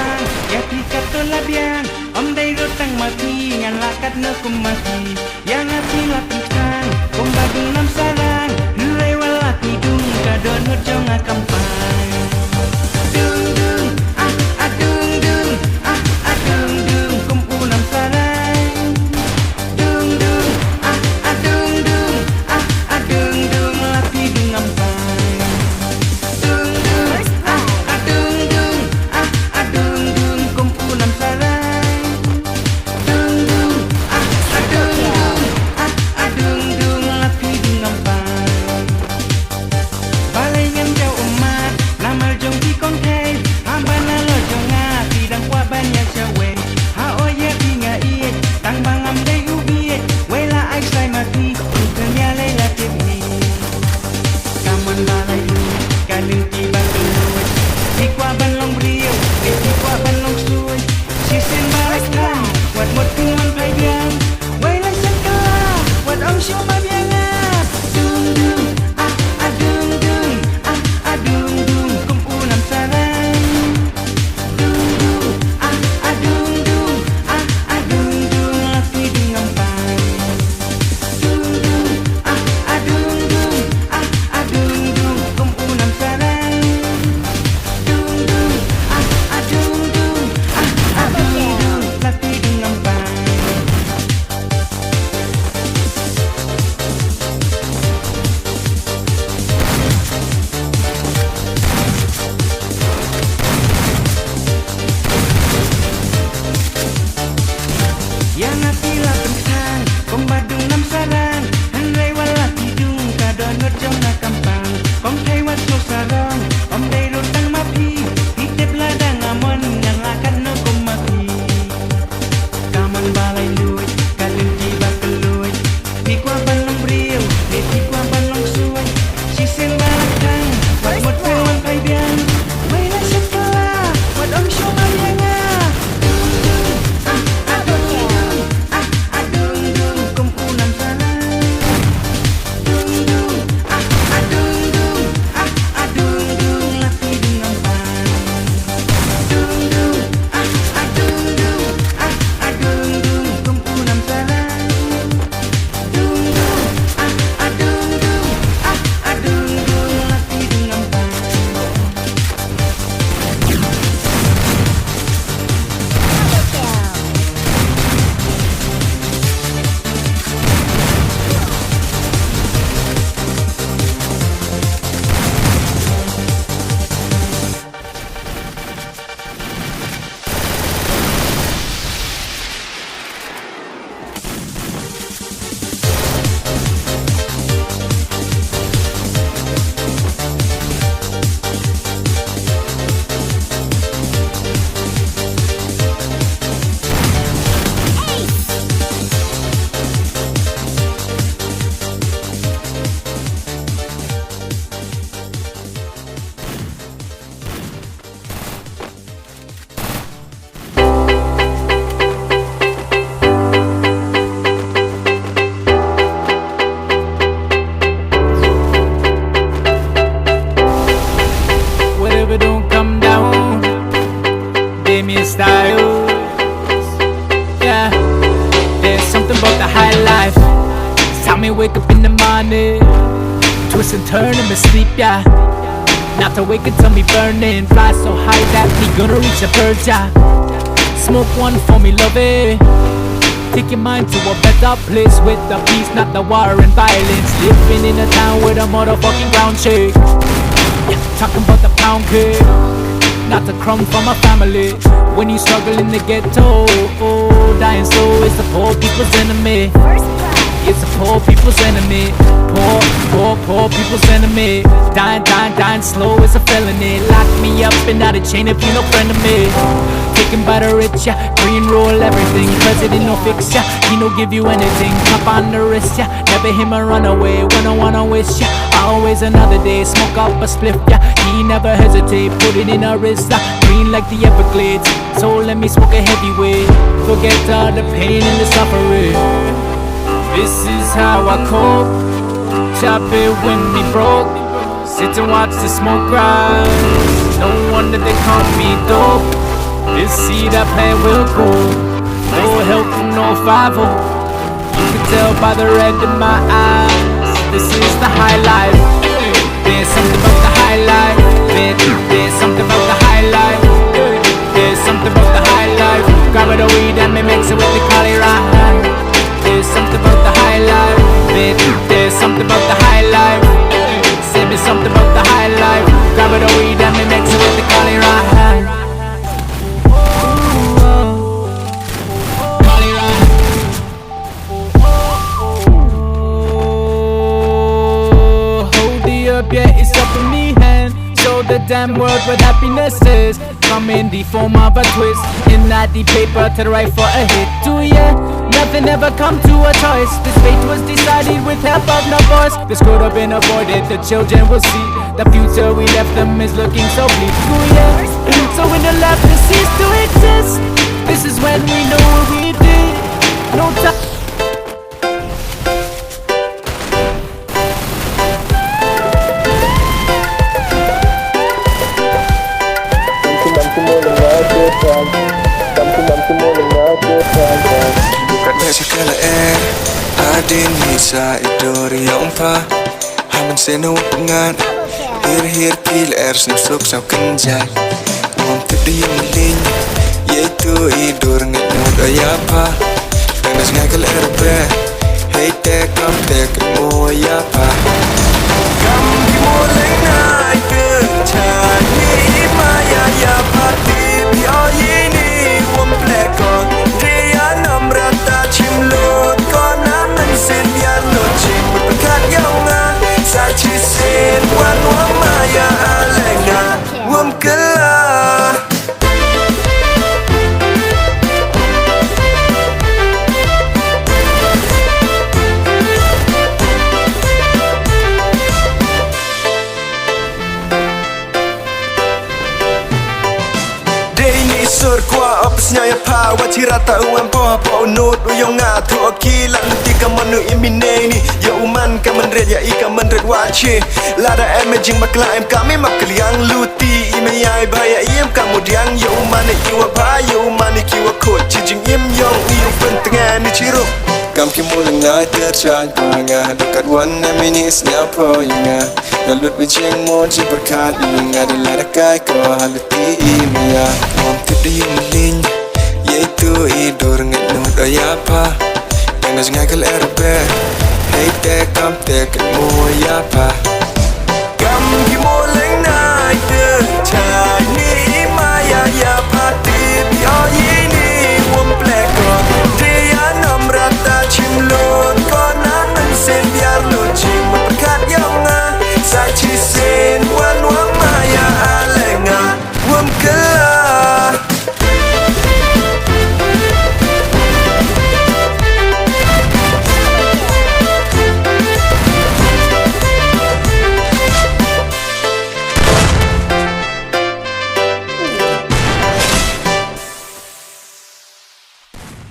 pang ya tika to labian dai rotang mati ngan lakat no kumati yang ati la pintang badung nam sarang nurai wala tidung kadon hujung akampang dung dung dung dung dung dung kum unam sarang dung dung dung dung dung dung la tidung ampang dung dung dung dung kum unam sarang dung dung dung dung la tidung ampang balai ngan jauh umat namal jong di kongkai hambana lo jonga tidang kwa banyak cawe ha oye tinga iet tang bangam dai ubiet wela ai sai mati dunia lela tibi kaman balai lu kalin tiba keluar di kwa ban long brio di kwa ban long suai sisen balai kan wat mot kuman payang wela sakala wat om syo mabianga dung dung dung dung dung dung kum unam sarang dung dung dung dung dung la tidung ampang dung dung dung dung kum unam sarang dung dung dung la tidung ampang yang atila bentang badung nam sarang hanrai wala tidung kadon ngerjong na kampang thai wat no sarong dai rotang mapi titip ladang amon yang lakan no kumati kaman balai luy kalin tiba keluy di kwa balong brio di kwa balong suai sisen balakang wat mot kuman kai biang wala sakala wat om syo mabianga dung dung kum unam sarang dung dung dung la tidung ampang dung dung dung kum unam sarang dung dung dung la tidung ampang whatever don't come down, they me styles. Yeah, there's something about the high life. Time me wake up in the morning, twist and turn in my sleep, yeah. Not to wake until me burning, fly so high that me gonna reach the verge, yeah. Smoke one for me, love it. Take your mind to a better place with the peace, not the war and violence. Living in a town with a motherfucking ground shake. Yeah, talking about the pound cake, not the crumb from my family. When you struggle in the ghetto, dying slow is the poor people's enemy. It's the poor people's enemy. Poor people's enemy. Dying slow is a felony. Lock me up and out of chain if you no friend of me. Taken by the rich, yeah. Green roll everything. President no fix, yeah. He no give you anything. Top on the wrist, yeah. Never him a runaway. When I wanna wish, yeah. Always another day. Smoke up a spliff, yeah. He never hesitate. Put it in a wrist, yeah. Green like the Everglades. So let me smoke a heavyweight. Forget all the pain and the suffering. This is how I cope. Chop it when we broke. Sit and watch the smoke rise. No wonder they call me dope. This will go. No help from no 5-0. You can tell by the red in my eyes, this is the high life. There's something about the high life. There's something about the high life. There's something about the high life. Grab the weed and me mix it with the cali ride. There's something about the high life. There's something about the high life. Say me something about the high life. Grab the weed and me mix it with the cali ride. Yeah, it's up in me hand. Show the damn world what happiness is. Come in the form of a twist. In that the paper to the right for a hit. Do ya? Nothing ever come to a choice. This fate was decided with help of no voice. This could have been avoided, the children will see. The future we left them is looking so bleak. Do ya? So when the laughter ceased to exist, this is when we know what we did. No time. Bukan segala adin bisa idori yang pa haman seno pengan hir kil snap sok sau kenjai ngom tedi yang ling yaitu idor ngut ayapa tenas ngagal erbe hey tek kam tek mo ayapa kam ki mo leng nai kenjai ni maya ya pati bio yini wom plekon chimlot con nam nan sen biar lo chim berkat yaunga sachi sen wan wa maya alenga wam kala sur kwa opsnya ya pa wachirata uam po nut uyong nga to kila nanti kamanu imine ni ya uman kaman red ya ikaman red wachi lada emerging makla em kami makliang luti ime yai baya iem kamudiang ya uman iwa ba ya uman kiwa ko chijing im yong iu pentengan ni chiro kam ki mulang na terchan panga dekat wan mini snapo inga lalut bijeng mon si berkat inga dalada kai ko halati ime ya